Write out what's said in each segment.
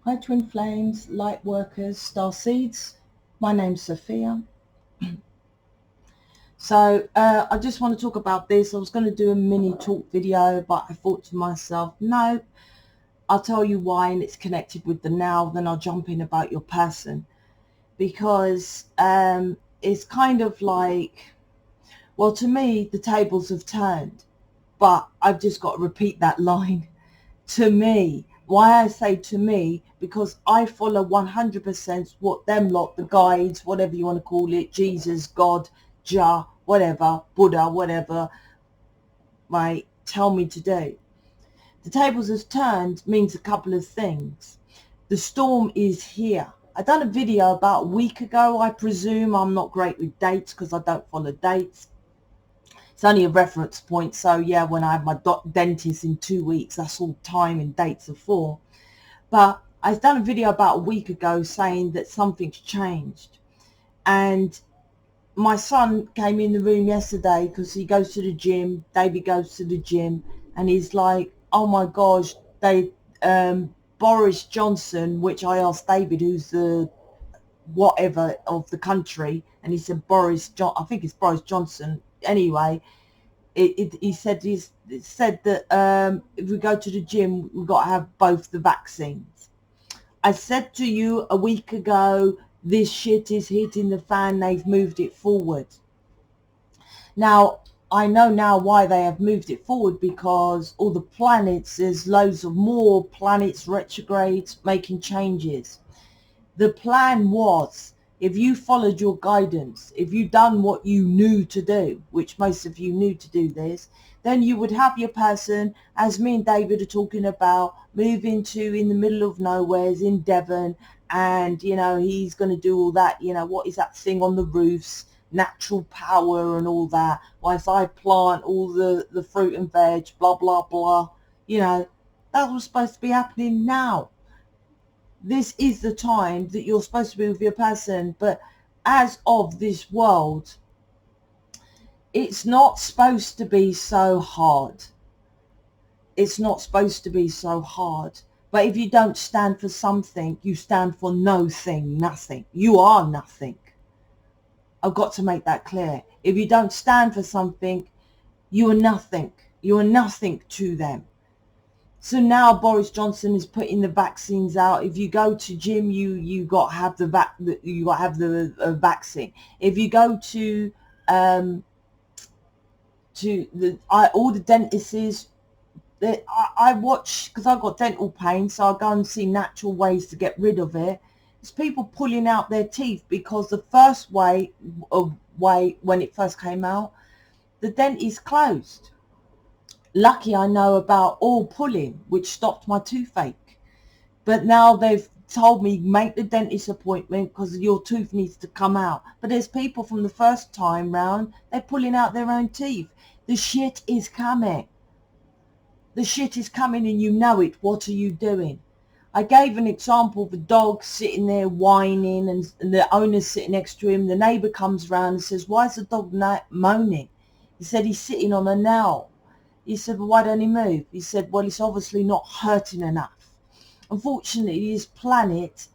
Hi Twin Flames, Lightworkers, Star Seeds. My name's Sophia. So I just want to talk about this. I was going to do a mini talk video, but I thought to myself, no, I'll tell you why, and it's connected with the now, then I'll jump in about your person. Because it's kind of like, well, to me, the tables have turned, but I've just got to repeat that line. To me. Why I say to me, because I follow 100% what them lot, the guides, whatever you want to call it, Jesus, God, Jah, whatever, Buddha, whatever, right, tell me to do. The tables has turned means a couple of things. The storm is here. I done a video about a week ago, I presume. I'm not great with dates because I don't follow dates. It's only a reference point. So yeah, when I have my dentist in 2 weeks, that's all time and dates are for. But I've done a video about a week ago saying that something's changed. And my son came in the room yesterday because he goes to the gym. David goes to the gym and he's like, oh my gosh, Boris Johnson, which I asked David, who's the whatever of the country, and he said I think it's Boris Johnson. Anyway, he said that if we go to the gym, we've got to have both the vaccines. I said to you a week ago, this shit is hitting the fan. They've moved it forward. Now, I know now why they have moved it forward, because all the planets, there's loads of more planets retrogrades making changes. The plan was, if you followed your guidance, if you done what you knew to do, which most of you knew to do this, then you would have your person, as me and David are talking about, moving to in the middle of nowheres in Devon, and, you know, he's going to do all that, you know, what is that thing on the roofs, natural power and all that, whilst I plant all the fruit and veg, blah, blah, blah, you know, that was supposed to be happening now. This is the time that you're supposed to be with your person, but as of this world, it's not supposed to be so hard. It's not supposed to be so hard. But if you don't stand for something, you stand for no thing, nothing. You are nothing. I've got to make that clear. If you don't stand for something, you are nothing. You are nothing to them. So now Boris Johnson is putting the vaccines out. If you go to gym, you got to have the vaccine. If you go to all the dentists, I watch, because I've got dental pain, so I go and see natural ways to get rid of it. It's people pulling out their teeth, because the first way when it first came out, the dentist closed. Lucky I know about all pulling, which stopped my toothache. But now they've told me, make the dentist appointment because your tooth needs to come out. But there's people from the first time round, they're pulling out their own teeth. The shit is coming. The shit is coming and you know it. What are you doing? I gave an example of a dog sitting there whining and the owner's sitting next to him. The neighbour comes round and says, why is the dog moaning? He said, he's sitting on a nail. He said, well, why don't he move? He said, well, it's obviously not hurting enough. Unfortunately, this planet,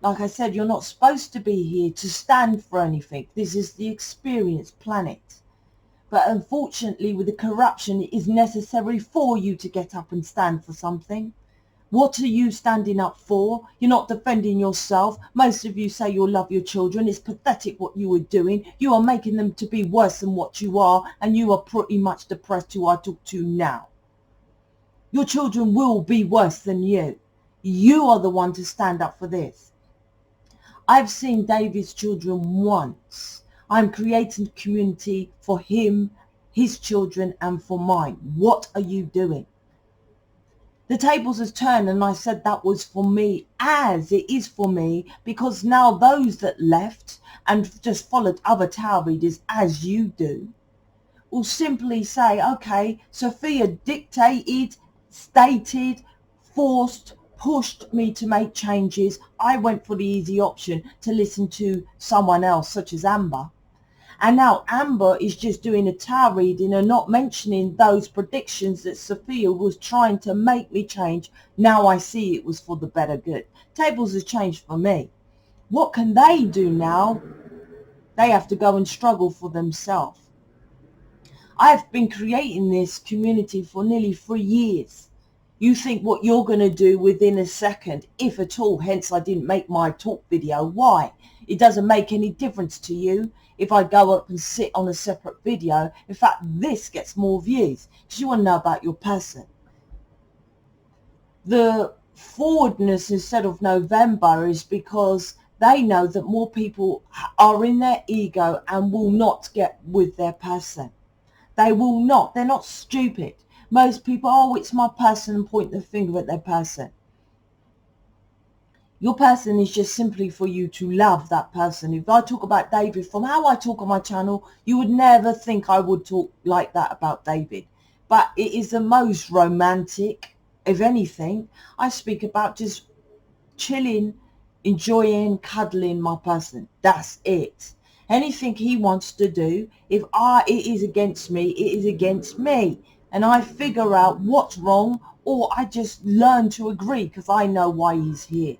like I said, you're not supposed to be here to stand for anything. This is the experience planet. But unfortunately, with the corruption, it is necessary for you to get up and stand for something. What are you standing up for? You're not defending yourself. Most of you say you love your children. It's pathetic what you are doing. You are making them to be worse than what you are, and you are pretty much depressed who I talk to now. Your children will be worse than you. You are the one to stand up for this. I've seen David's children once. I'm creating a community for him, his children, and for mine. What are you doing? The tables has turned, and I said that was for me, as it is for me, because now those that left and just followed other tarot readers, as you do, will simply say, okay, Sophia dictated, stated, forced, pushed me to make changes. I went for the easy option to listen to someone else, such as Amber. And now Amber is just doing a tarot reading and not mentioning those predictions that Sophia was trying to make me change. Now I see it was for the better good. Tables have changed for me. What can they do now? They have to go and struggle for themselves. I've been creating this community for nearly 3 years. You think what you're going to do within a second, if at all, hence I didn't make my talk video. Why? It doesn't make any difference to you if I go up and sit on a separate video. In fact, this gets more views because you want to know about your person. The forwardness instead of November is because they know that more people are in their ego and will not get with their person. They will not. They're not stupid. Most people, oh, it's my person, and point the finger at their person. Your person is just simply for you to love that person. If I talk about David, from how I talk on my channel, you would never think I would talk like that about David. But it is the most romantic, if anything. I speak about just chilling, enjoying, cuddling my person. That's it. Anything he wants to do, if it is against me, it is against me. And I figure out what's wrong, or I just learn to agree because I know why he's here.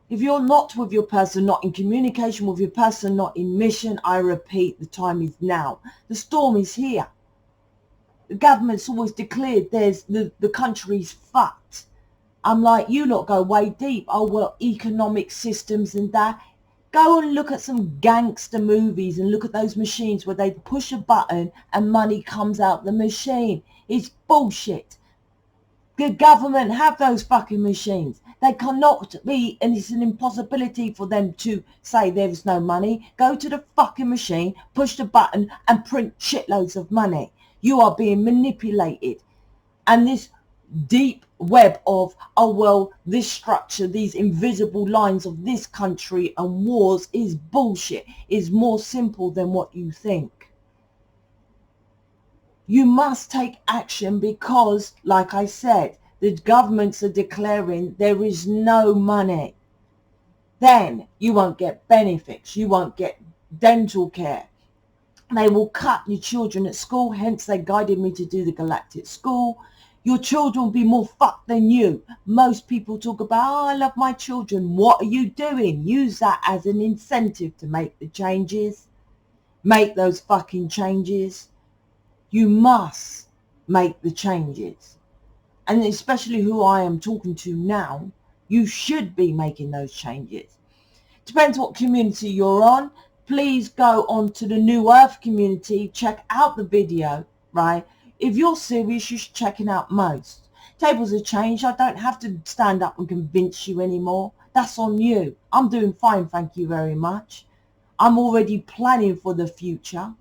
If you're not with your person, not in communication with your person, not in mission, I repeat, the time is now. The storm is here. The government's always declared the country's fucked. I'm like, you lot go way deep. Oh, well, economic systems and that. Go and look at some gangster movies and look at those machines where they push a button and money comes out the machine. It's bullshit. The government have those fucking machines. They cannot be, and it's an impossibility for them to say there's no money. Go to the fucking machine, push the button and print shitloads of money. You are being manipulated. And this deep web of, oh, well, this structure, these invisible lines of this country and wars is bullshit, is more simple than what you think. You must take action because, like I said, the governments are declaring there is no money. Then you won't get benefits. You won't get dental care. They will cut your children at school. Hence, they guided me to do the galactic school. Your children will be more fucked than you. Most people talk about, oh, I love my children. What are you doing? Use that as an incentive to make the changes. Make those fucking changes. You must make the changes. And especially who I am talking to now, you should be making those changes. Depends what community you're on. Please go on to the New Earth community. Check out the video, right? If you're serious, you should check it out most. Tables have changed. I don't have to stand up and convince you anymore. That's on you. I'm doing fine, thank you very much. I'm already planning for the future.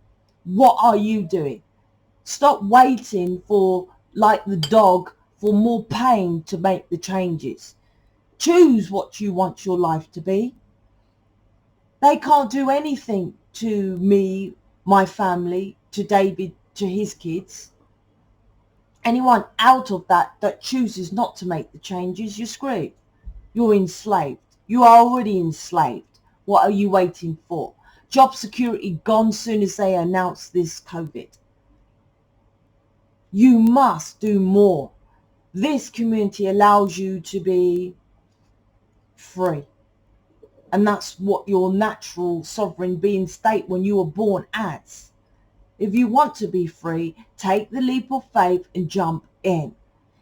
What are you doing? Stop waiting for, like the dog, for more pain to make the changes. Choose what you want your life to be. They can't do anything to me, my family, to David, to his kids. Anyone out of that chooses not to make the changes, you're screwed. You're enslaved. You are already enslaved. What are you waiting for? Job security gone soon as they announce this COVID. You must do more. This community allows you to be free. And that's what your natural sovereign being state when you were born as. If you want to be free, take the leap of faith and jump in.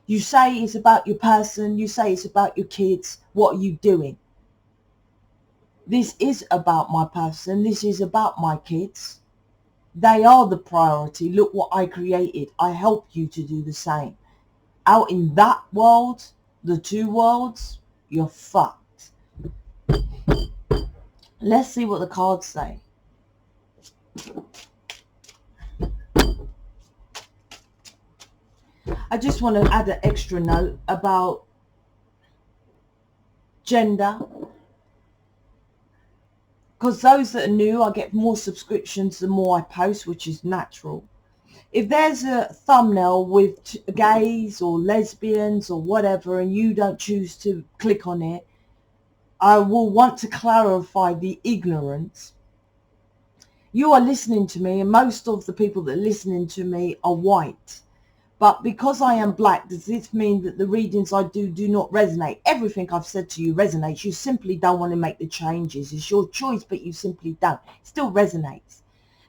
You say it's about your person. You say it's about your kids. What are you doing? This is about my person. This is about my kids. They are the priority. Look what I created. I help you to do the same. Out in that world, the two worlds, you're fucked. Let's see what the cards say. I just want to add an extra note about gender. Because those that are new, I get more subscriptions the more I post, which is natural. If there's a thumbnail with gays or lesbians or whatever and you don't choose to click on it, I will want to clarify the ignorance. You are listening to me, and most of the people that are listening to me are white. But because I am black, does this mean that the readings I do not resonate? Everything I've said to you resonates. You simply don't want to make the changes. It's your choice, but you simply don't. It still resonates.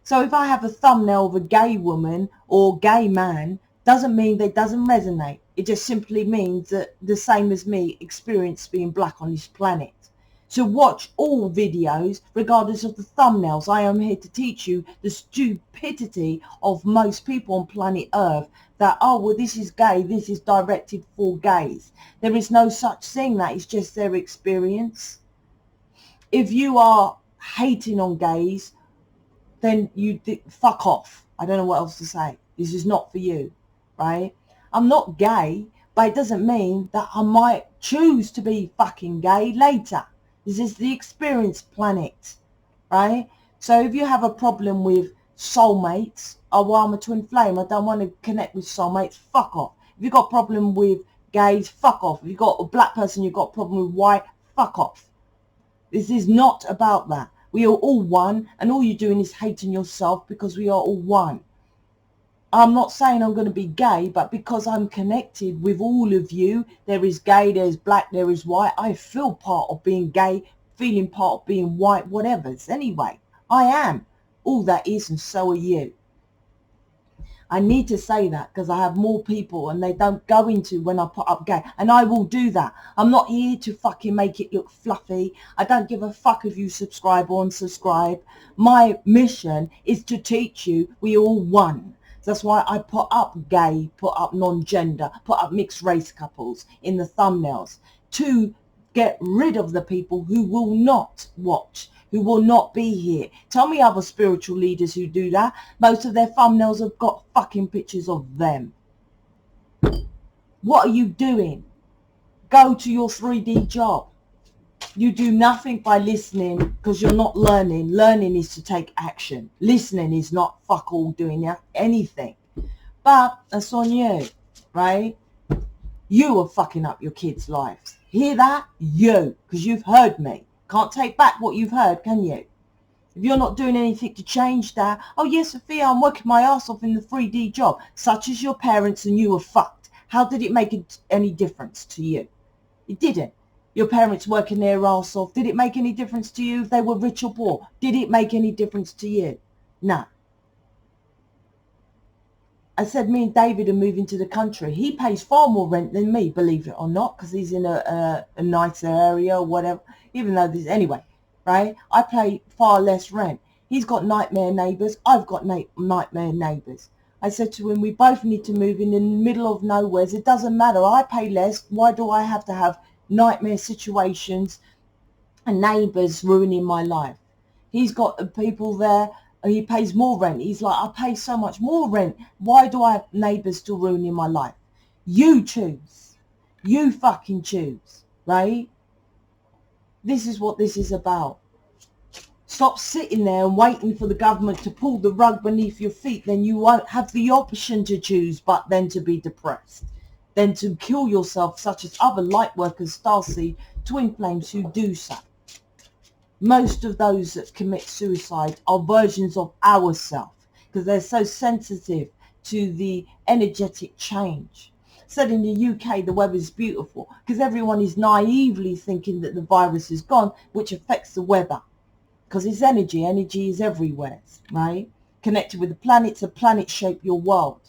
So if I have a thumbnail of a gay woman or gay man, doesn't mean that it doesn't resonate. It just simply means that the same as me experience being black on this planet. So watch all videos, regardless of the thumbnails. I am here to teach you the stupidity of most people on planet Earth that, oh, well, this is gay, this is directed for gays. There is no such thing. That is just their experience. If you are hating on gays, then you fuck off. I don't know what else to say. This is not for you, right? I'm not gay, but it doesn't mean that I might choose to be fucking gay later. This is the experience planet, right? So if you have a problem with soulmates, oh, well, I'm a twin flame, I don't want to connect with soulmates, fuck off. If you've got a problem with gays, fuck off. If you've got a black person, you've got a problem with white, fuck off. This is not about that. We are all one, and all you're doing is hating yourself because we are all one. I'm not saying I'm going to be gay, but because I'm connected with all of you, there is gay, there's black, there is white. I feel part of being gay, feeling part of being white, whatever. Anyway, I am all that is, and so are you. I need to say that because I have more people and they don't go into when I put up gay. And I will do that. I'm not here to fucking make it look fluffy. I don't give a fuck if you subscribe or unsubscribe. My mission is to teach you we all one. That's why I put up gay, put up non-gender, put up mixed race couples in the thumbnails to get rid of the people who will not watch, who will not be here. Tell me other spiritual leaders who do that. Most of their thumbnails have got fucking pictures of them. What are you doing? Go to your 3D job. You do nothing by listening because you're not learning. Learning is to take action. Listening is not fuck all doing anything. But that's on you, right? You are fucking up your kids' lives. Hear that? You, because you've heard me. Can't take back what you've heard, can you? If you're not doing anything to change that, oh yes, Sophia, I'm working my ass off in the 3D job, such as your parents, and you were fucked. How did it make any difference to you? It didn't. Your parents working their ass off, did it make any difference to you if they were rich or poor? Did it make any difference to you? No. I said me and David are moving to the country. He pays far more rent than me, believe it or not, because he's in a nicer area or whatever, even though this, anyway, right? I pay far less rent. He's got nightmare neighbours. I've got nightmare neighbours. I said to him, we both need to move in the middle of nowhere. It doesn't matter. I pay less. Why do I have to have nightmare situations and neighbours ruining my life? He's got people there. He pays more rent. He's like, I pay so much more rent. Why do I have neighbours still ruining my life? You choose. You fucking choose, right? This is what this is about. Stop sitting there and waiting for the government to pull the rug beneath your feet. Then you won't have the option to choose, but then to be depressed. Then to kill yourself, such as other Lightworkers, Starseed, Twin Flames who do so. Most of those that commit suicide are versions of ourselves because they're so sensitive to the energetic change. Said in the UK, the weather is beautiful because everyone is naively thinking that the virus is gone, which affects the weather because it's energy. Energy is everywhere, right? Connected with the planets, the planets shape your world.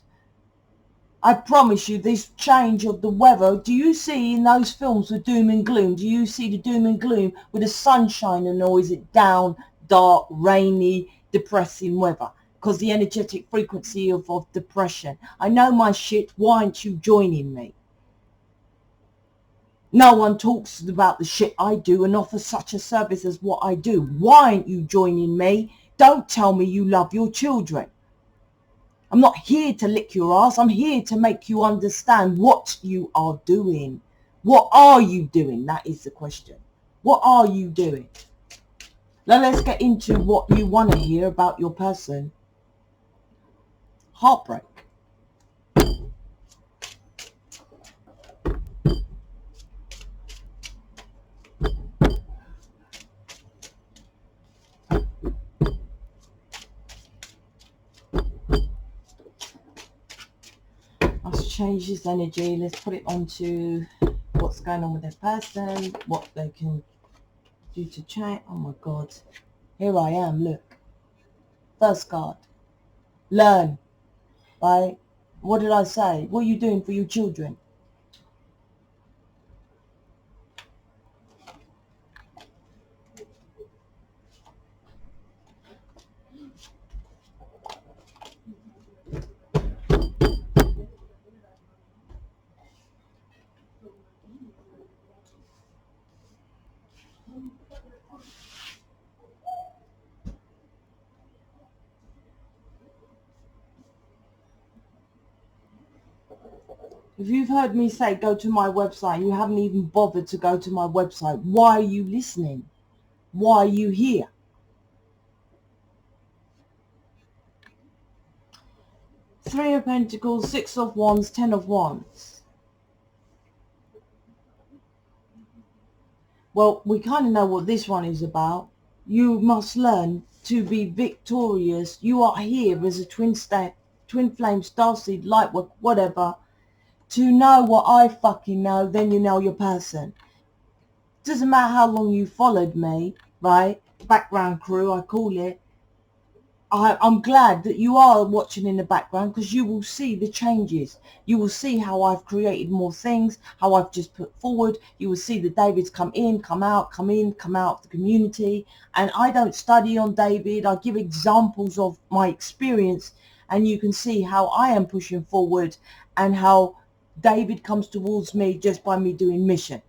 I promise you, this change of the weather, do you see in those films with doom and gloom, do you see the doom and gloom with the sunshine, or is it down, dark, rainy, depressing weather? Because the energetic frequency of depression. I know my shit. Why aren't you joining me? No one talks about the shit I do and offers such a service as what I do. Why aren't you joining me? Don't tell me you love your children. I'm not here to lick your ass. I'm here to make you understand what you are doing. What are you doing? That is the question. What are you doing? Now let's get into what you want to hear about your person. Heartbreak. change this energy. Let's put it onto what's going on with this person, what they can do to change. Oh my God. Here I am, look. First card. Learn. Right? What did I say? What are you doing for your children? If you've heard me say go to my website, you haven't even bothered to go to my website. Why are you listening? Why are you here? Three of Pentacles, Six of Wands, Ten of Wands. Well, we kind of know what this one is about. You must learn to be victorious. You are here as a twin flame, starseed, lightwork, whatever. To know what I fucking know, then you know your person. Doesn't matter how long you followed me, right? Background crew, I call it. I'm glad that you are watching in the background, because you will see the changes. You will see how I've created more things, how I've just put forward. You will see the Davids come in, come out, come in, come out of the community. And I don't study on David. I give examples of my experience, and you can see how I am pushing forward and how David comes towards me just by me doing mission.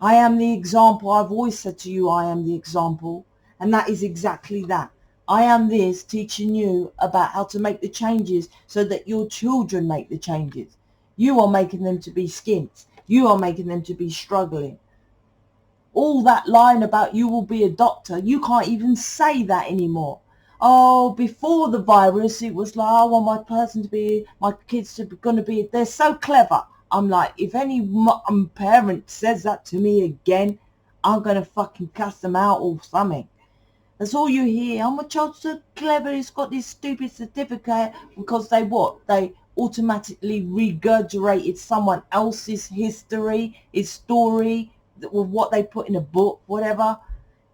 I am the example. I've always said to you, I am the example. And that is exactly that. I am this, teaching you about how to make the changes so that your children make the changes. You are making them to be skint. You are making them to be struggling. All that line about you will be a doctor, you can't even say that anymore. Oh, before the virus, it was like, I want my person to be, my kids to be, going to be, they're so clever. I'm like, if any parent says that to me again, I'm going to fucking cast them out or something. That's all you hear. Oh, my child's so clever, he's got this stupid certificate, because they what? They automatically regurgitated someone else's history, his story, with what they put in a book, whatever.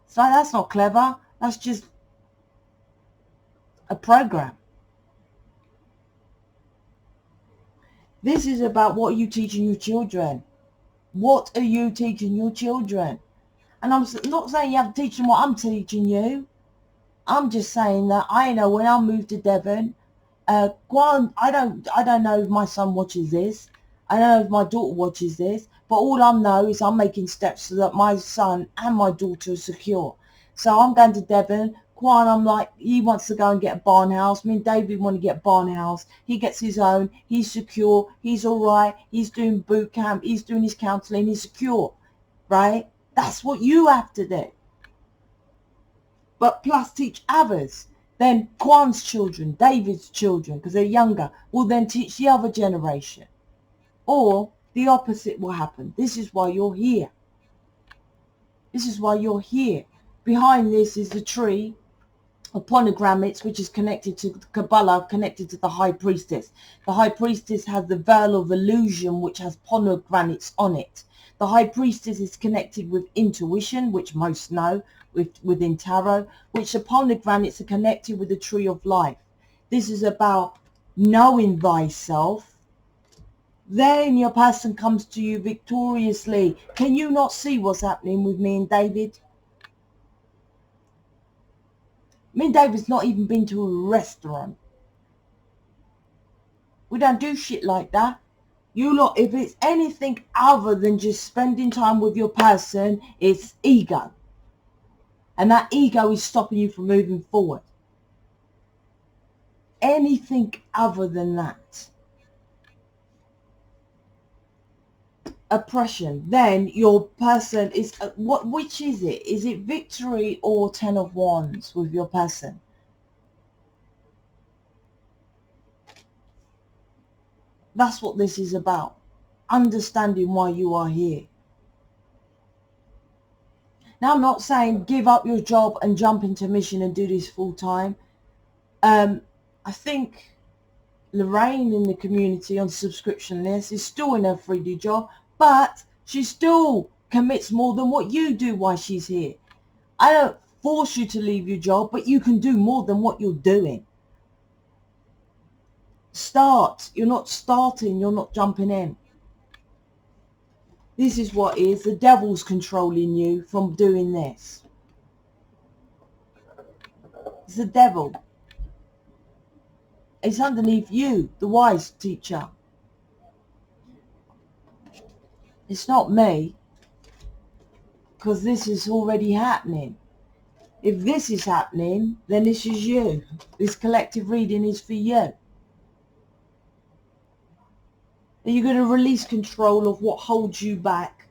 So that's not clever. That's just a program. This is about what are you teaching your children. What are you teaching your children? And I'm not saying you have to teach them what I'm teaching you. I'm just saying that I know when I moved to Devon, I don't know if my son watches this. I don't know if my daughter watches this. But all I know is I'm making steps so that my son and my daughter are secure. So I'm going to Devon. Quan, I'm like, he wants to go and get a barn house. Me and David want to get a barn house. He gets his own. He's secure. He's all right. He's doing boot camp. He's doing his counselling. He's secure, right? That's what you have to do. But plus teach others. Then Quan's children, David's children, because they're younger, will then teach the other generation. Or the opposite will happen. This is why you're here. This is why you're here. Behind this is the tree of pomegranates, which is connected to Kabbalah, connected to the High Priestess. The High Priestess has the veil of illusion, which has pomegranates on it. The High Priestess is connected with intuition, which most know within tarot, which the pomegranates are connected with the tree of life. This is about knowing thyself. Then your person comes to you victoriously. Can you not see what's happening with me and David? Me and David's not even been to a restaurant. We don't do shit like that. You lot, if it's anything other than just spending time with your person, it's ego. And that ego is stopping you from moving forward. Anything other than that. Oppression. Then your person is, which is it? Is it victory or Ten of Wands with your person? That's what this is about. Understanding why you are here. Now, I'm not saying give up your job and jump into mission and do this full time. I think Lorraine in the community on subscription list is still in her 3D job, but she still commits more than what you do while she's here. I don't force you to leave your job, but you can do more than what you're doing. Start. You're not starting. You're not jumping in. This is what is. The devil's controlling you from doing this. It's the devil. It's underneath you, the wise teacher. It's not me, because this is already happening. If this is happening, then this is you. This collective reading is for you. Are you going to release control of what holds you back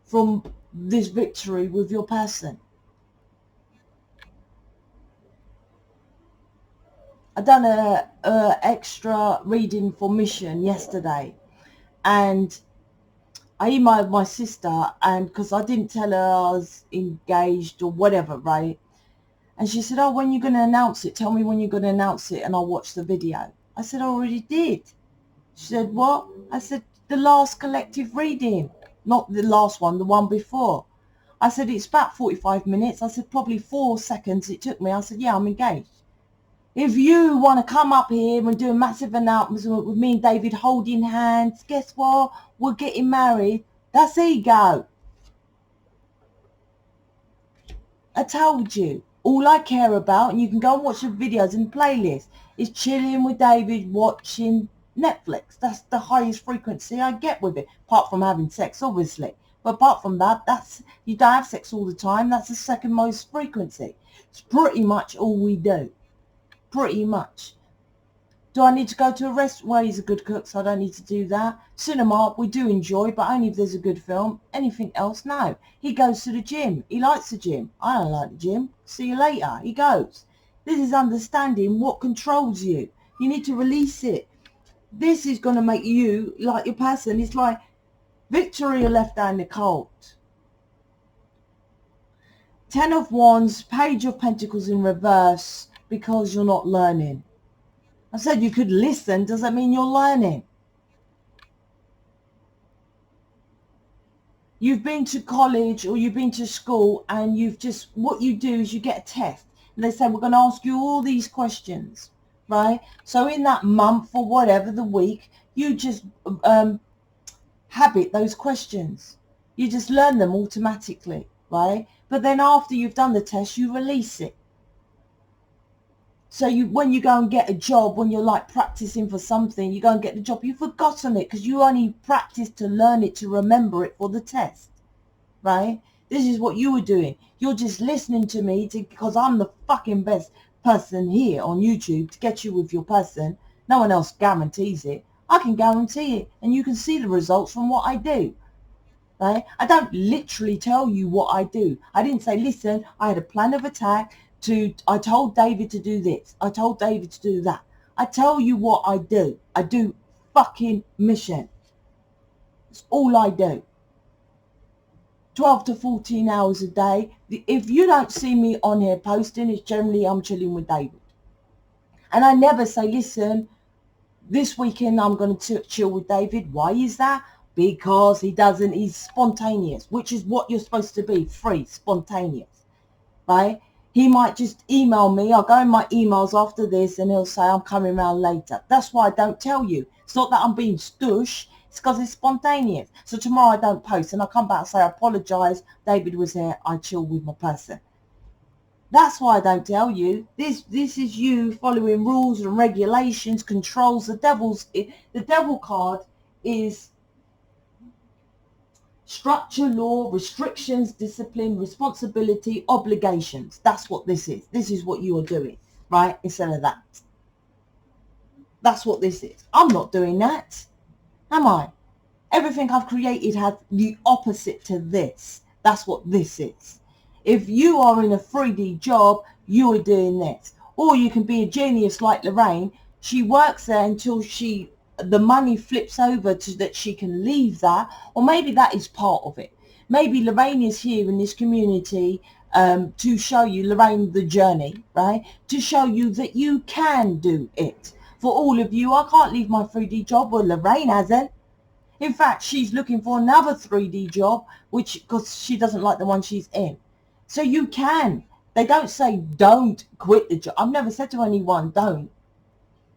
from this victory with your person? I done a extra reading for Mission yesterday, and I emailed my sister, and because I didn't tell her I was engaged or whatever, right? And she said, oh, when are you going to announce it? Tell me when you're going to announce it and I'll watch the video. I said, I already did. She said, what? I said, the last collective reading, not the last one, the one before. I said, it's about 45 minutes. I said, probably 4 seconds it took me. I said, yeah, I'm engaged. If you want to come up here and do a massive announcement with me and David holding hands, guess what? We're getting married. That's ego. I told you. All I care about, and you can go and watch the videos and playlist, is chilling with David watching Netflix. That's the highest frequency I get with it. Apart from having sex, obviously. But apart from that, you don't have sex all the time. That's the second most frequency. It's pretty much all we do. Pretty much. Do I need to go to a restaurant? Well, he's a good cook, so I don't need to do that. Cinema, we do enjoy, but only if there's a good film. Anything else, no. He goes to the gym. He likes the gym. I don't like the gym. See you later. He goes. This is understanding what controls you. You need to release it. This is going to make you, like your person, it's like victory or left down the cold. 10 of Wands, Page of Pentacles in reverse, because you're not learning. I said you could listen. Does that mean you're learning? You've been to college or you've been to school, and what you do is you get a test. And they say, we're going to ask you all these questions, right? So in that month or whatever, the week, you just habit those questions. You just learn them automatically, right? But then after you've done the test, you release it. So when you go and get a job, when you're like practicing for something, you go and get the job, you've forgotten it because you only practiced to learn it, to remember it for the test, right? This is what you were doing. You're just listening to me because I'm the fucking best person here on YouTube to get you with your person. No one else guarantees it. I can guarantee it, and you can see the results from what I do. Right? I don't literally tell you what I do. I didn't say, listen, I had a plan of attack. I told David to do this. I told David to do that. I tell you what I do. I do fucking mission. It's all I do. 12 to 14 hours a day. If you don't see me on here posting, it's generally I'm chilling with David. And I never say, listen, this weekend I'm going to chill with David. Why is that? Because he's spontaneous, which is what you're supposed to be, free, spontaneous, right? He might just email me. I'll go in my emails after this and he'll say, I'm coming around later. That's why I don't tell you. It's not that I'm being stush. It's because it's spontaneous. So tomorrow I don't post and I come back and say, I apologise. David was here. I chill with my person. That's why I don't tell you. This is you following rules and regulations, controls. The devil card is structure, law, restrictions, discipline, responsibility, obligations. That's what this is. This is what you are doing, right? Instead of that. That's what this is. I'm not doing that, am I? Everything I've created has the opposite to this. That's what this is. If you are in a 3D job, you are doing this. Or you can be a genius like Lorraine. She works there until the money flips over to that she can leave that, or maybe that is part of it. Maybe Lorraine is here in this community to show you, Lorraine the journey, right? To show you that you can do it. for all of you. I can't leave my 3D job. Well, Lorraine hasn't. In fact, she's looking for another 3D job, because she doesn't like the one she's in. So you can. They don't say don't quit the job. I've never said to anyone don't.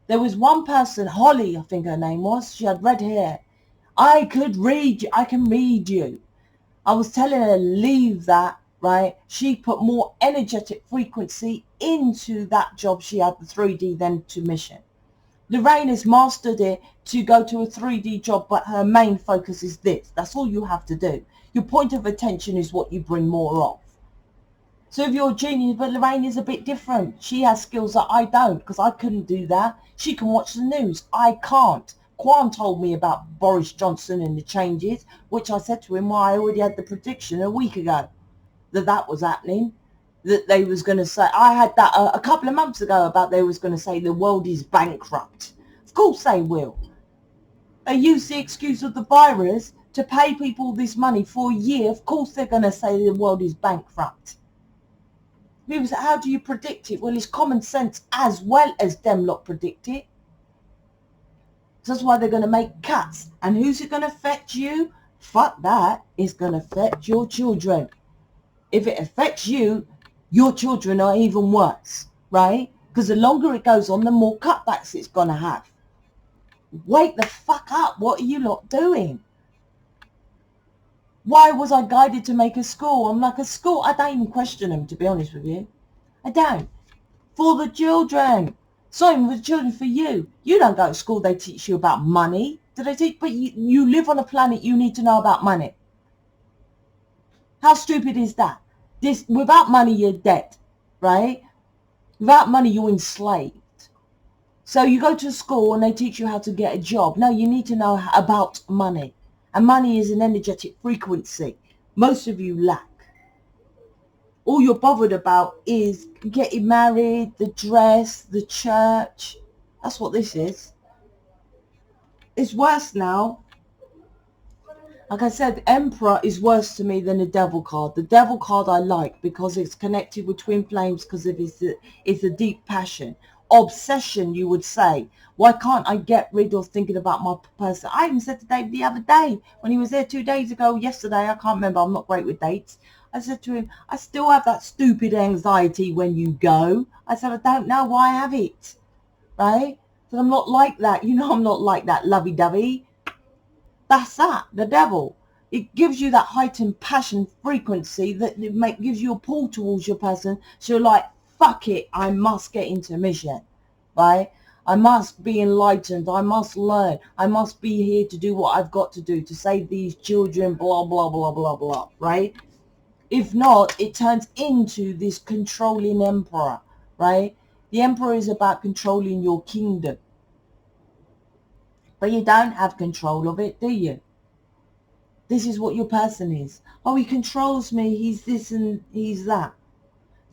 There was one person, Holly, I think her name was. She had red hair. I can read you. I was telling her, leave that, right? She put more energetic frequency into that job she had, the 3D, than to mission. Lorraine has mastered it to go to a 3D job, but her main focus is this. That's all you have to do. Your point of attention is what you bring more of. So if you're a genius, but Lorraine is a bit different. She has skills that I don't, because I couldn't do that. She can watch the news. I can't. Quan told me about Boris Johnson and the changes, which I said to him, well, I already had the prediction a week ago that was happening, that they was going to say, I had that a couple of months ago about they was going to say the world is bankrupt. Of course they will. They use the excuse of the virus to pay people this money for a year. Of course they're going to say the world is bankrupt. People say, how do you predict it? Well, it's common sense as well as them lot predict it. So that's why they're going to make cuts. And who's it going to affect you? Fuck that. It's going to affect your children. If it affects you, your children are even worse, right? Because the longer it goes on, the more cutbacks it's going to have. Wake the fuck up. What are you lot doing? Why was I guided to make a school? I'm like, a school? I don't even question them, to be honest with you. I don't. For the children. Sorry, for the children, for you. You don't go to school, they teach you about money. Do they teach? But you live on a planet, you need to know about money. How stupid is that? Without money, you're dead, right? Without money, you're enslaved. So you go to school and they teach you how to get a job. No, you need to know about money. And money is an energetic frequency. Most of you lack. All you're bothered about is getting married, the dress, the church. That's what this is. It's worse now. Like I said, Emperor is worse to me than the Devil card. The Devil card I like because it's connected with twin flames, because of it's a deep passion. Obsession, you would say. Why can't I get rid of thinking about my person? I even said to Dave the other day, when he was there 2 days ago, yesterday, I can't remember, I'm not great with dates. I said to him, I still have that stupid anxiety when you go. I said, I don't know why I have it, right? So I'm not like that. You know I'm not like that lovey-dovey. That's that, the Devil. It gives you that heightened passion frequency that gives you a pull towards your person. So you're like, fuck it, I must get into mission, right? I must be enlightened. I must learn. I must be here to do what I've got to do to save these children, blah, blah, blah, blah, blah, right? If not, it turns into this controlling emperor, right? The emperor is about controlling your kingdom. But you don't have control of it, do you? This is what your person is. Oh, he controls me. He's this and he's that.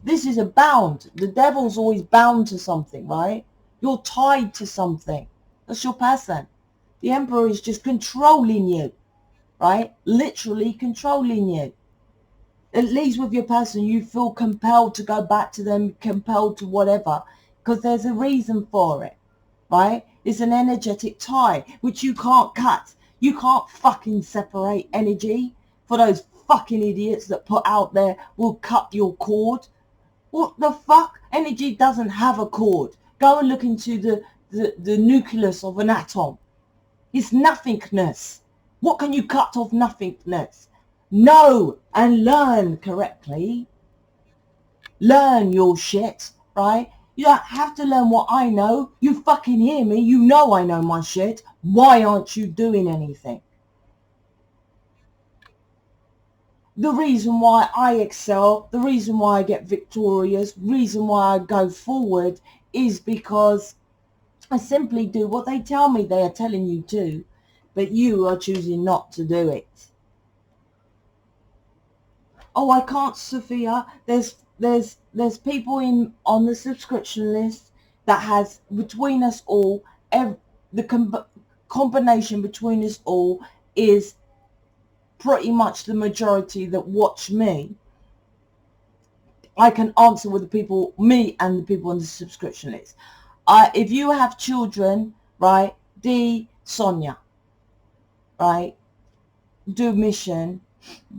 This is a bound. The Devil's always bound to something, right? You're tied to something. That's your person. The emperor is just controlling you, right? Literally controlling you. At least with your person, you feel compelled to go back to them, compelled to whatever, because there's a reason for it, right? It's an energetic tie, which you can't cut. You can't fucking separate energy. For those fucking idiots that put out there, will cut your cord. What the fuck? Energy doesn't have a cord. Go and look into the nucleus of an atom. It's nothingness. What can you cut off nothingness? Know and learn correctly. Learn your shit, right? You don't have to learn what I know. You fucking hear me. You know I know my shit. Why aren't you doing anything? The reason why I excel, the reason why I get victorious, reason why I go forward is because I simply do what they tell me they are telling you to, but you are choosing not to do it. Oh, I can't, Sophia. There's people on the subscription list that has, between us all, the combination between us all is pretty much the majority that watch me. I can answer with the people, me and the people on the subscription list. If you have children, right, Sonia, right, do mission,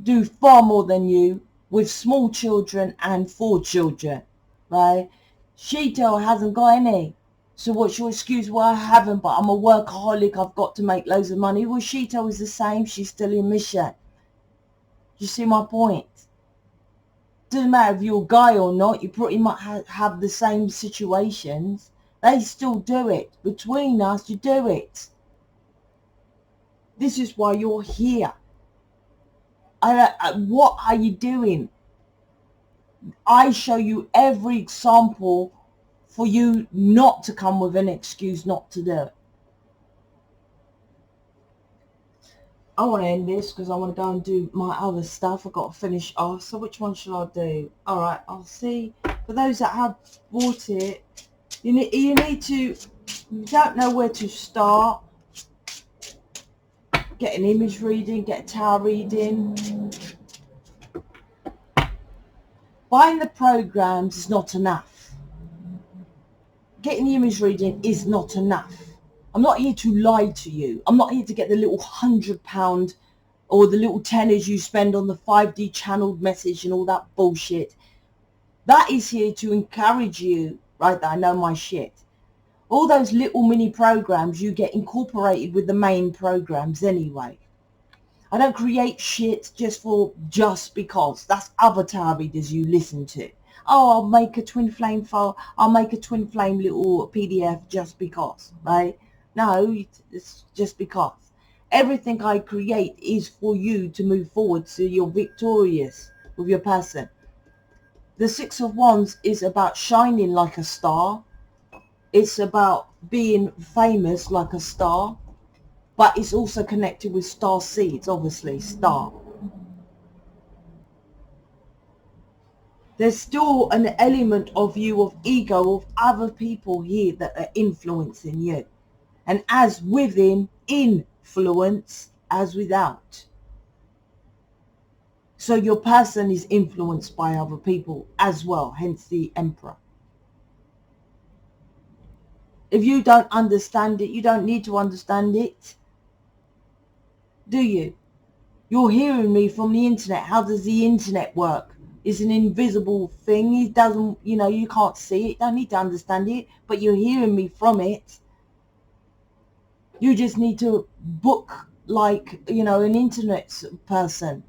do far more than you with small children and 4 children, right? Sheetal hasn't got any. So what's your excuse? Well, I haven't, but I'm a workaholic. I've got to make loads of money. Well, Sheetal is the same. She's still in mission. You see my point? Doesn't matter if you're a guy or not. You pretty much have the same situations. They still do it. Between us, you do it. This is why you're here. What are you doing? I show you every example for you not to come with an excuse not to do it. I want to end this because I want to go and do my other stuff. I've got to finish off. So which one should I do? All right, I'll see. For those that have bought it, you need to, you don't know where to start. Get an image reading, get a tarot reading. Buying the programs is not enough. Getting the image reading is not enough. I'm not here to lie to you. I'm not here to get the little £100 or the little tenners you spend on the 5D channeled message and all that bullshit. That is here to encourage you, right, that I know my shit. All those little mini programs you get incorporated with the main programs anyway. I don't create shit just because. That's other tarot readers you listen to. Oh, I'll make a twin flame file. I'll make a twin flame little PDF just because, right? No, it's just because. Everything I create is for you to move forward so you're victorious with your person. The 6 of Wands is about shining like a star. It's about being famous like a star. But it's also connected with star seeds, obviously, star. There's still an element of you, of ego, of other people here that are influencing you. And as within, influence as without. So your person is influenced by other people as well, hence the Emperor. If you don't understand it, you don't need to understand it. Do you? You're hearing me from the internet. How does the internet work? It's an invisible thing. It doesn't, you can't see it. You don't need to understand it, but you're hearing me from it. You just need to book an internet person,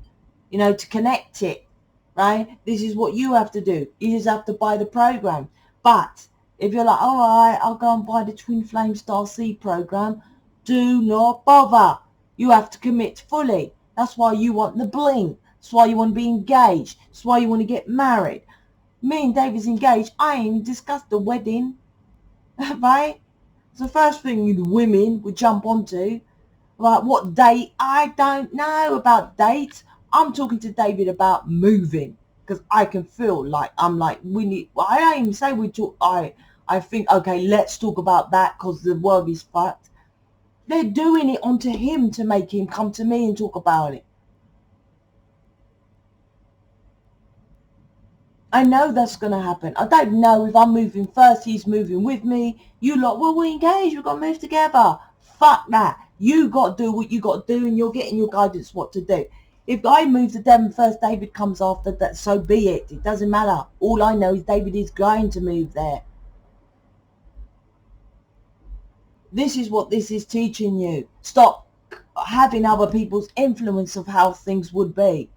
to connect it, right? This is what you have to do. You just have to buy the program. But if you're like, all right, I'll go and buy the Twin Flame Star Seed program, do not bother. You have to commit fully. That's why you want the bling. That's why you want to be engaged. That's why you want to get married. Me and David's engaged. I ain't discussed the wedding, right? It's the first thing the women would jump onto. Like, what date? I don't know about dates. I'm talking to David about moving. Because I can feel like, we need, I don't even say we talk, I think, okay, let's talk about that because the world is fucked. They're doing it onto him to make him come to me and talk about it. I know that's going to happen. I don't know if I'm moving first, he's moving with me. You lot, well, we're engaged, we've got to move together. Fuck that. You got to do what you got to do and you're getting your guidance what to do. If I move to Devon first, David comes after that, so be it. It doesn't matter. All I know is David is going to move there. This is what this is teaching you. Stop having other people's influence of how things would be.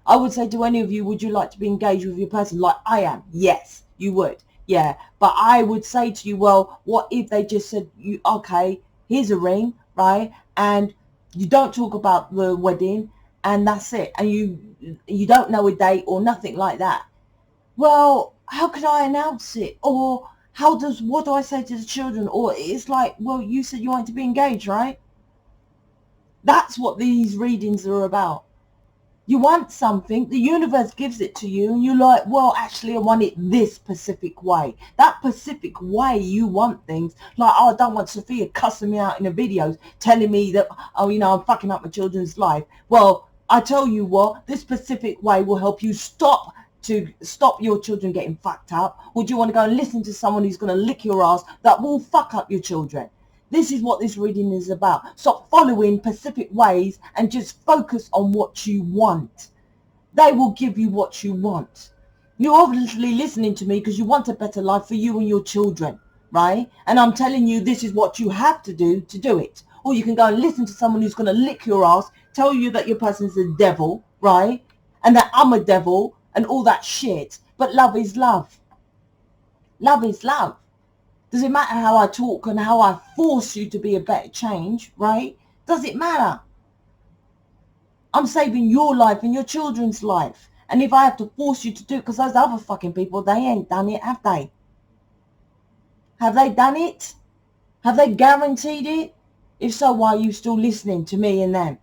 I would say to any of you, would you like to be engaged with your person like I am? Yes, you would. Yeah. But I would say to you, well, what if they just said, okay, here's a ring, right? And you don't talk about the wedding and that's it. And you don't know a date or nothing like that. Well, how can I announce it? Or what do I say to the children? Or it's like, well, you said you wanted to be engaged, right? That's what these readings are about. You want something, the universe gives it to you, and you're like, well, actually, I want it this specific way. That specific way you want things, like, oh, I don't want Sophia cussing me out in the videos, telling me that, oh, I'm fucking up my children's life. Well, I tell you what, this specific way will help you stop to stop your children getting fucked up? Or do you want to go and listen to someone who's going to lick your ass that will fuck up your children? This is what this reading is about. Stop following Pacific ways and just focus on what you want. They will give you what you want. You're obviously listening to me because you want a better life for you and your children, right? And I'm telling you, this is what you have to do it. Or you can go and listen to someone who's going to lick your ass, tell you that your person's a devil, right? And that I'm a devil and all that shit. But love is love. Love is love. Does it matter how I talk and how I force you to be a better change, right? Does it matter? I'm saving your life and your children's life. And if I have to force you to do it, because those other fucking people, they ain't done it, have they? Have they done it? Have they guaranteed it? If so, why are you still listening to me and them?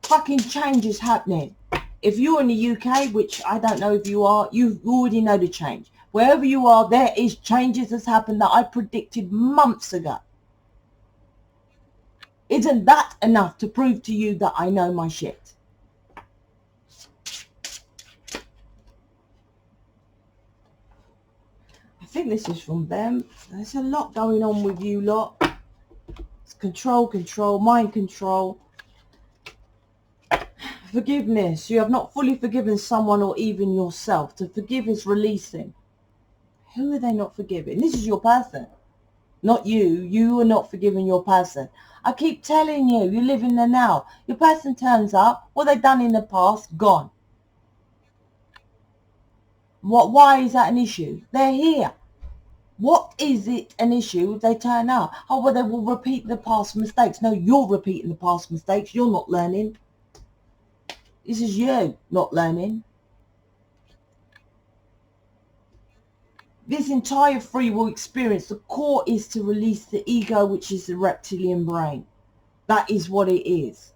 Fucking change is happening. If you're in the UK, which I don't know if you are, you already know the change. Wherever you are, there is changes that's happened that I predicted months ago. Isn't that enough to prove to you that I know my shit? I think this is from them. There's a lot going on with you lot. It's control, mind control. Forgiveness. You have not fully forgiven someone or even yourself. To forgive is releasing. Who are they not forgiving? This is your person. Not you. You are not forgiving your person. I keep telling you, you live in the now. Your person turns up. What they've done in the past, gone. Why is that an issue? They're here. What is it an issue if they turn up? Oh, well, they will repeat the past mistakes. No, you're repeating the past mistakes. You're not learning. This is you not learning. This entire free will experience, the core is to release the ego, which is the reptilian brain. That is what it is.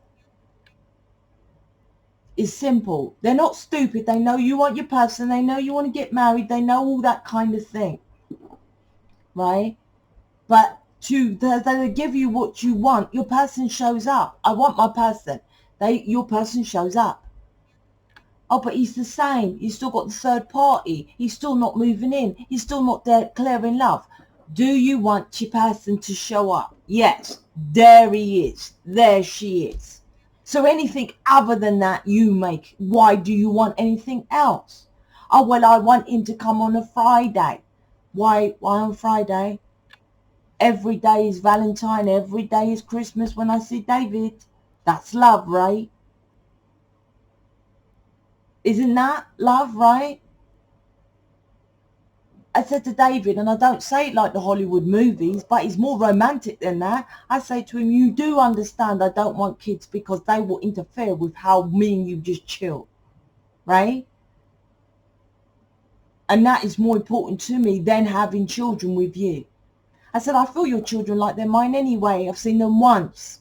It's simple. They're not stupid. They know you want your person. They know you want to get married. They know all that kind of thing. Right? But they give you what you want. Your person shows up. I want my person. Your person shows up. Oh, but he's the same. He's still got the third party. He's still not moving in. He's still not declaring love. Do you want your person to show up? Yes. There he is. There she is. So anything other than that you make. Why do you want anything else? Oh, well, I want him to come on a Friday. Why on Friday? Every day is Valentine. Every day is Christmas when I see David. That's love, right? Isn't that love, right? I said to David, and I don't say it like the Hollywood movies, but he's more romantic than that. I say to him, you do understand I don't want kids because they will interfere with how me and you just chill, right? And that is more important to me than having children with you. I said, I feel your children like they're mine anyway. I've seen them once.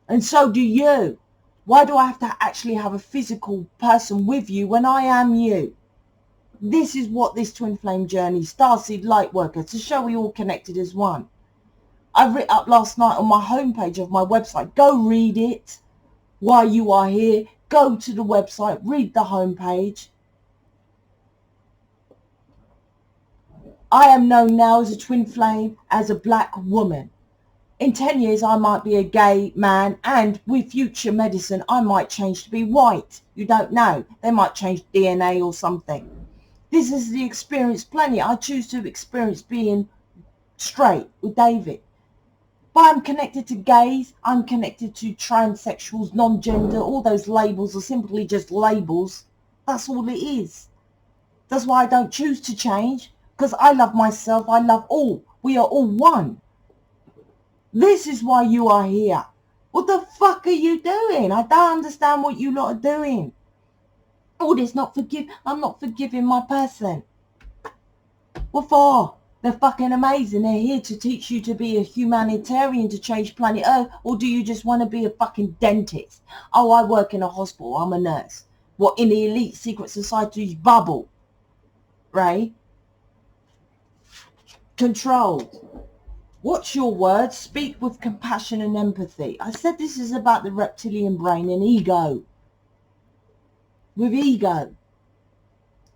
And so do you. Why do I have to actually have a physical person with you when I am you? This is what this twin flame journey, starseed Lightworker, to show we all connected as one. I wrote up last night on my homepage of my website. Go read it while you are here. Go to the website, read the homepage. I am known now as a twin flame, as a black woman. In 10 years, I might be a gay man, and with future medicine, I might change to be white. You don't know. They might change DNA or something. This is the experience plenty. I choose to experience being straight with David. But I'm connected to gays. I'm connected to transsexuals, non-gender. All those labels are simply just labels. That's all it is. That's why I don't choose to change, because I love myself. I love all. We are all one. This is why you are here. What the fuck are you doing? I don't understand what you lot are doing. Oh, this I'm not forgiving my person. What for? They're fucking amazing. They're here to teach you to be a humanitarian, to change planet Earth. Or do you just want to be a fucking dentist? Oh, I work in a hospital. I'm a nurse. What, in the elite secret society's bubble? Right? Controlled. Watch your words. Speak with compassion and empathy. I said this is about the reptilian brain and ego. with ego.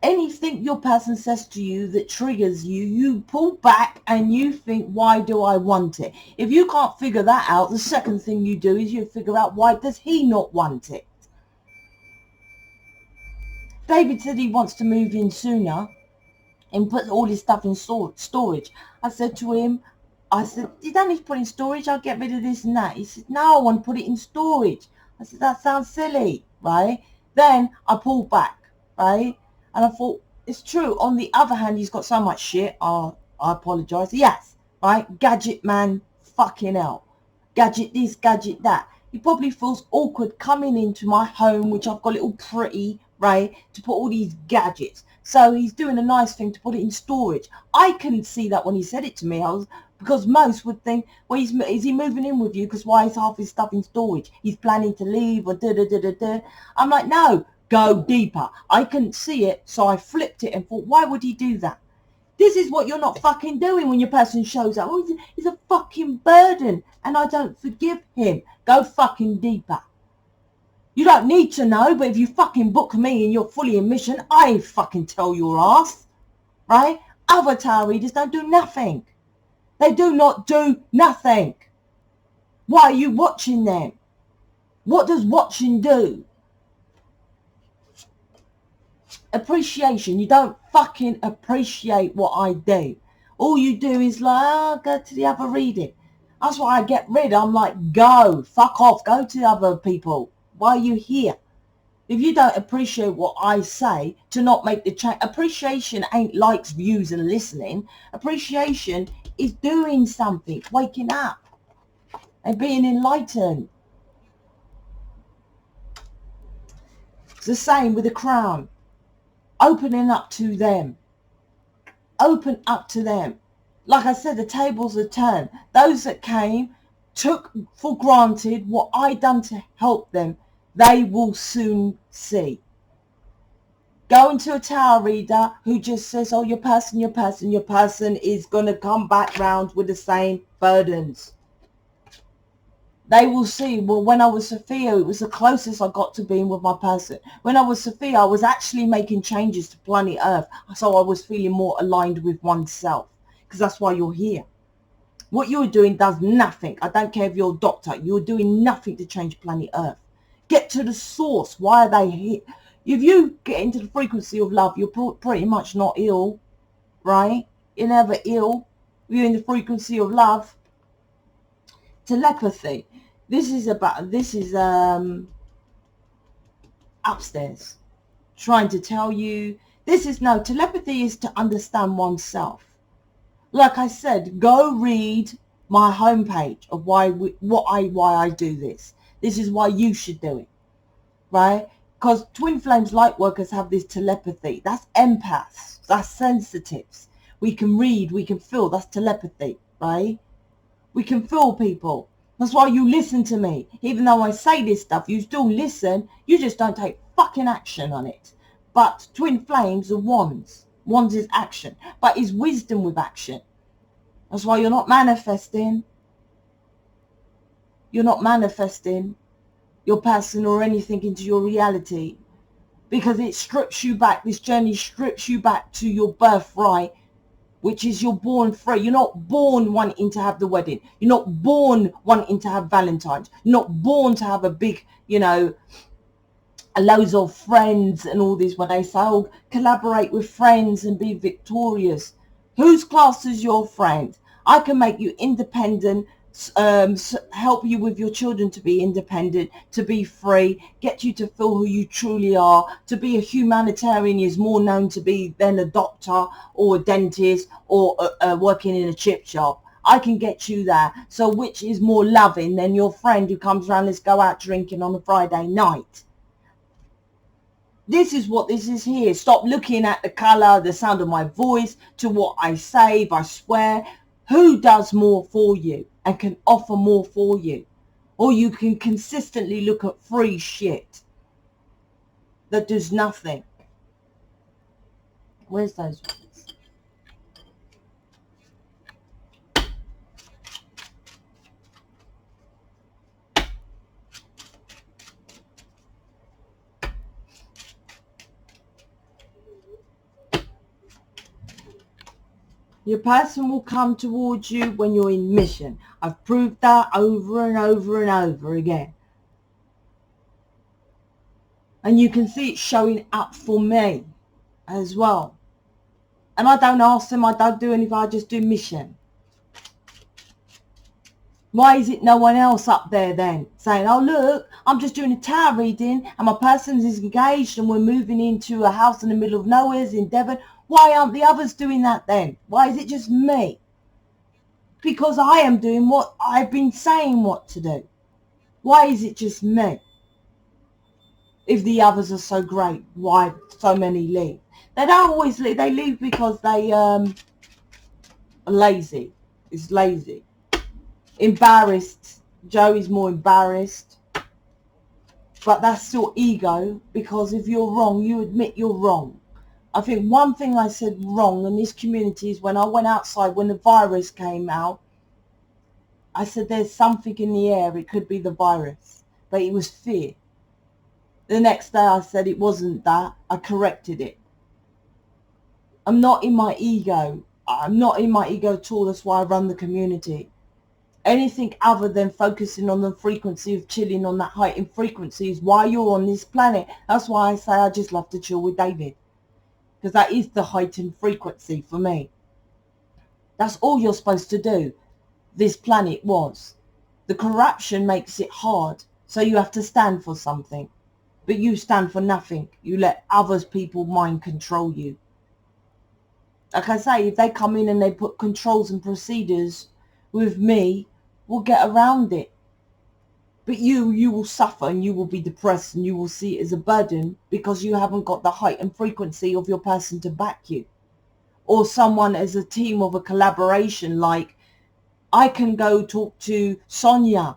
Anything your person says to you that triggers you, you pull back and you think, why do I want it? If you can't figure that out, the second thing you do is you figure out, why does he not want it? David said he wants to move in sooner and put all his stuff in storage. I said to him, you don't need to put it in storage, I'll get rid of this and that. He said, no, I want to put it in storage. I said, that sounds silly, right? Then I pulled back, right? And I thought, it's true. On the other hand, he's got so much shit. I apologise. Yes, right? Gadget man, fucking hell. Gadget this, gadget that. He probably feels awkward coming into my home, which I've got little pretty, right, to put all these gadgets. So he's doing a nice thing to put it in storage. I couldn't see that when he said it to me. Because most would think, well, is he moving in with you? Because why is half his stuff in storage? He's planning to leave or da-da-da-da-da. I'm like, no, go deeper. I couldn't see it, so I flipped it and thought, why would he do that? This is what you're not fucking doing when your person shows up. Oh, he's a fucking burden and I don't forgive him. Go fucking deeper. You don't need to know, but if you fucking book me and you're fully in mission, I fucking tell your ass, right? Other tarot readers don't do nothing. They do not do nothing. Why are you watching them? What does watching do? Appreciation. You don't fucking appreciate what I do. All you do is like, oh, go to the other reading. That's why I get rid. I'm like, go, fuck off, go to the other people. Why are you here? If you don't appreciate what I say, to not make the change. Appreciation ain't likes, views and listening. Appreciation is doing something, waking up and being enlightened. It's the same with the crown. Opening up to them. Open up to them. Like I said, the tables are turned. Those that came took for granted what I done to help them. They will soon see. Going to a tarot reader who just says, oh, your person is going to come back round with the same burdens. They will see, well, when I was Sophia, it was the closest I got to being with my person. When I was Sophia, I was actually making changes to planet Earth. So I was feeling more aligned with oneself. Because that's why you're here. What you're doing does nothing. I don't care if you're a doctor. You're doing nothing to change planet Earth. Get to the source. Why are they here? If you get into the frequency of love, you're pretty much not ill, right? You're never ill. You're in the frequency of love. Telepathy. This is upstairs. Trying to tell you. Telepathy is to understand oneself. Like I said, go read my homepage of why I do this. This is why you should do it, right? Because Twin Flames Lightworkers have this telepathy. That's empaths. That's sensitives. We can read. We can feel. That's telepathy, right? We can feel people. That's why you listen to me. Even though I say this stuff, you still listen. You just don't take fucking action on it. But Twin Flames are wands. Wands is action. But it's wisdom with action. That's why you're not manifesting. You're not manifesting your person or anything into your reality. Because it strips you back. This journey strips you back to your birthright, which is you're born free. You're not born wanting to have the wedding. You're not born wanting to have Valentine's. You're not born to have a big, loads of friends and all this. When they say, oh, collaborate with friends and be victorious. Whose class is your friend? I can make you independent, help you with your children to be independent, to be free, get you to feel who you truly are. To be a humanitarian is more known to be than a doctor or a dentist or working in a chip shop. I can get you there. So which is more loving than your friend who comes around, let's go out drinking on a Friday night? This is what this is here. Stop looking at the colour, the sound of my voice, to what I say, if I swear. Who does more for you and can offer more for you? Or you can consistently look at free shit that does nothing. Where's those ones? Your person will come towards you when you're in mission. I've proved that over and over and over again. And you can see it showing up for me as well. And I don't ask them, I don't do anything, I just do mission. Why is it no one else up there then saying, oh look, I'm just doing a tarot reading and my person is engaged and we're moving into a house in the middle of nowhere in Devon. Why aren't the others doing that then? Why is it just me? Because I am doing what I've been saying what to do. Why is it just me? If the others are so great, why so many leave? They don't always leave. They leave because they are lazy. It's lazy. Embarrassed. Joey's more embarrassed. But that's still ego, because if you're wrong, you admit you're wrong. I think one thing I said wrong in this community is when I went outside, when the virus came out, I said there's something in the air. It could be the virus. But it was fear. The next day I said it wasn't that. I corrected it. I'm not in my ego. I'm not in my ego at all. That's why I run the community. Anything other than focusing on the frequency of chilling on that heightened frequency is why you're on this planet. That's why I say I just love to chill with David. Because that is the heightened frequency for me. That's all you're supposed to do. This planet was. The corruption makes it hard. So you have to stand for something. But you stand for nothing. You let others people mind control you. Like I say, if they come in and they put controls and procedures with me, we'll get around it. But you will suffer and you will be depressed and you will see it as a burden because you haven't got the height and frequency of your person to back you. Or someone as a team of a collaboration, like I can go talk to Sonia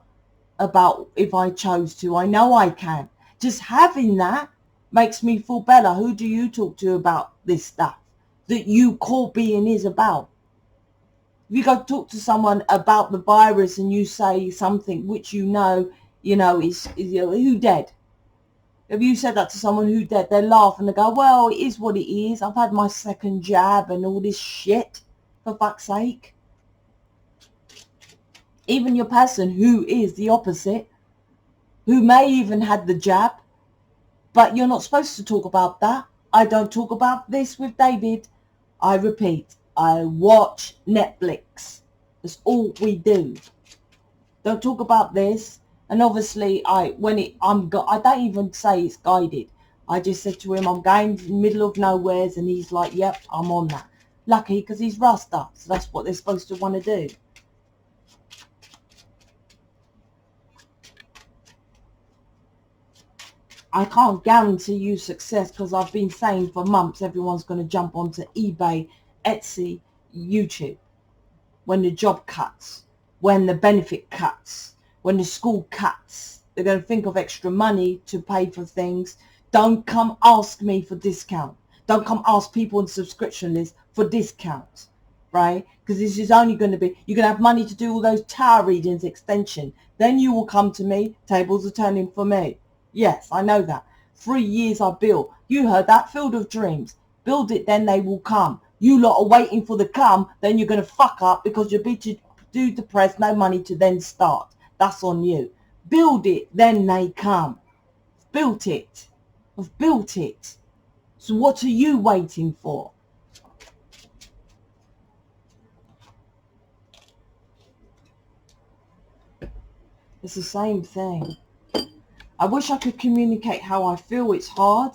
about if I chose to. I know I can. Just having that makes me feel better. Who do you talk to about this stuff that you call being is about? If you go talk to someone about the virus and you say something which you know is who dead? If you said that to someone who dead, they laugh and they go, well, it is what it is. I've had my second jab and all this shit, for fuck's sake. Even your person who is the opposite, who may even had the jab, but you're not supposed to talk about that. I don't talk about this with David. I repeat, I watch Netflix. That's all we do. Don't talk about this. And obviously, I don't even say it's guided. I just said to him, I'm going in the middle of nowheres, and he's like, yep, I'm on that. Lucky, because he's Rasta, so that's what they're supposed to want to do. I can't guarantee you success because I've been saying for months everyone's going to jump onto eBay, Etsy, YouTube. When the job cuts, when the benefit cuts, when the school cuts, they're going to think of extra money to pay for things. Don't come ask me for discount. Don't come ask people on the subscription list for discounts, right? Because this is only going to be, you're going to have money to do all those tarot readings, extension. Then you will come to me, tables are turning for me. Yes, I know that. 3 years I built. You heard that, Field of Dreams. Build it, then they will come. You lot are waiting for the come, then you're going to fuck up because you'll be too depressed, no money to then start. That's on you. Build it, then they come. Built it. I've built it. So what are you waiting for? It's the same thing. I wish I could communicate how I feel. It's hard.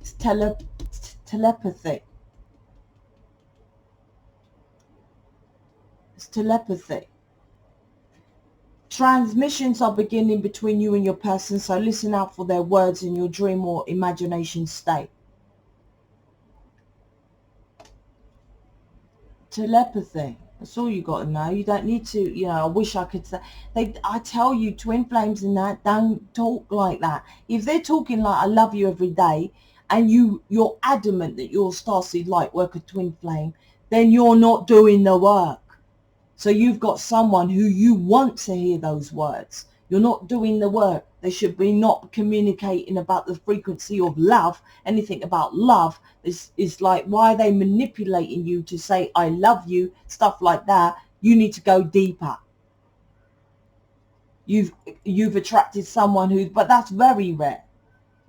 It's telepathy. It's telepathy. Transmissions are beginning between you and your person, so listen out for their words in your dream or imagination state. Telepathy. That's all you got to know. You don't need to, I wish I could say. I tell you, twin flames and that, don't talk like that. If they're talking like I love you every day, and you're adamant that you're a starseed light worker twin flame, then you're not doing the work. So you've got someone who you want to hear those words. You're not doing the work. They should be not communicating about the frequency of love. Anything about love is like, why are they manipulating you to say, I love you, stuff like that. You need to go deeper. You've attracted someone who, but that's very rare.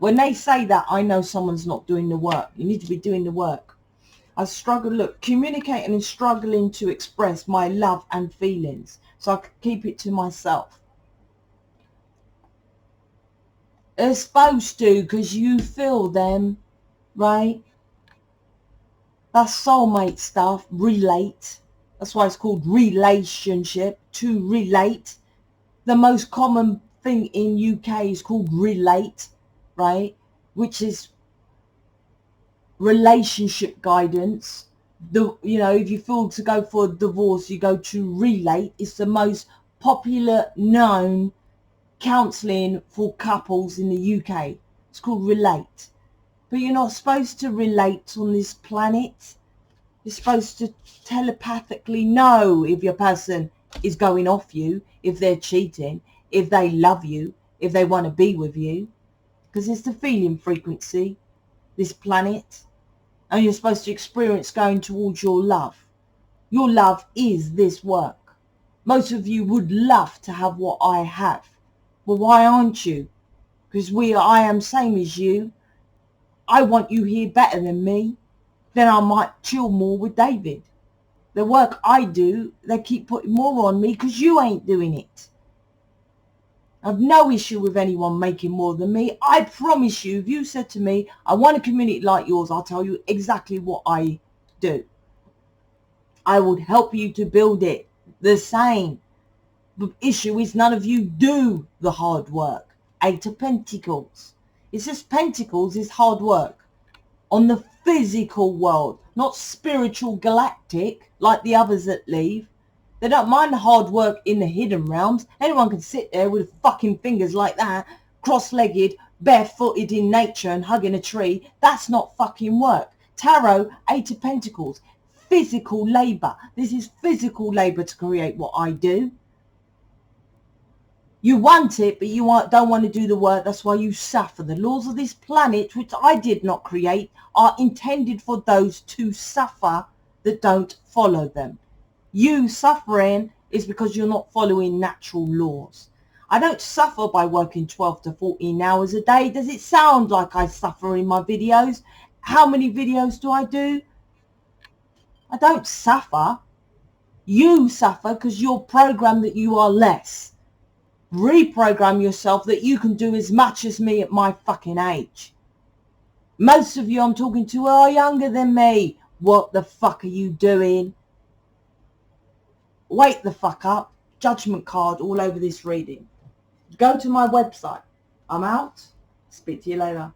When they say that, I know someone's not doing the work. You need to be doing the work. I struggle, look, communicating and struggling to express my love and feelings. So I can keep it to myself. They're supposed to, because you feel them, right? That's soulmate stuff, relate. That's why it's called relationship, to relate. The most common thing in UK is called relate, right? Which is relationship guidance. If you feel to go for a divorce, you go to relate. It's the most popular known counselling for couples in the UK. It's called relate. But you're not supposed to relate on this planet. You're supposed to telepathically know if your person is going off you, if they're cheating, if they love you, if they want to be with you. Because it's the feeling frequency, this planet. And you're supposed to experience going towards your love. Your love is this work. Most of you would love to have what I have. Well, why aren't you? Because I am same as you. I want you here better than me. Then I might chill more with David. The work I do, they keep putting more on me because you ain't doing it. I've no issue with anyone making more than me. I promise you, if you said to me, I want a community like yours, I'll tell you exactly what I do. I would help you to build it. The same. The issue is none of you do the hard work. 8 of Pentacles. It's just Pentacles is hard work. On the physical world, not spiritual galactic, like the others that leave. They don't mind the hard work in the hidden realms. Anyone can sit there with fucking fingers like that, cross-legged, barefooted in nature and hugging a tree. That's not fucking work. Tarot, 8 of Pentacles, physical labour. This is physical labour to create what I do. You want it, but you don't want to do the work. That's why you suffer. The laws of this planet, which I did not create, are intended for those to suffer that don't follow them. You suffering is because you're not following natural laws. I don't suffer by working 12 to 14 hours a day. Does it sound like I suffer in my videos? How many videos do I do? I don't suffer. You suffer because you're programmed that you are less. Reprogram yourself that you can do as much as me at my fucking age. Most of you I'm talking to are younger than me. What the fuck are you doing? Wake the fuck up. Judgment card all over this reading. Go to my website. I'm out. Speak to you later.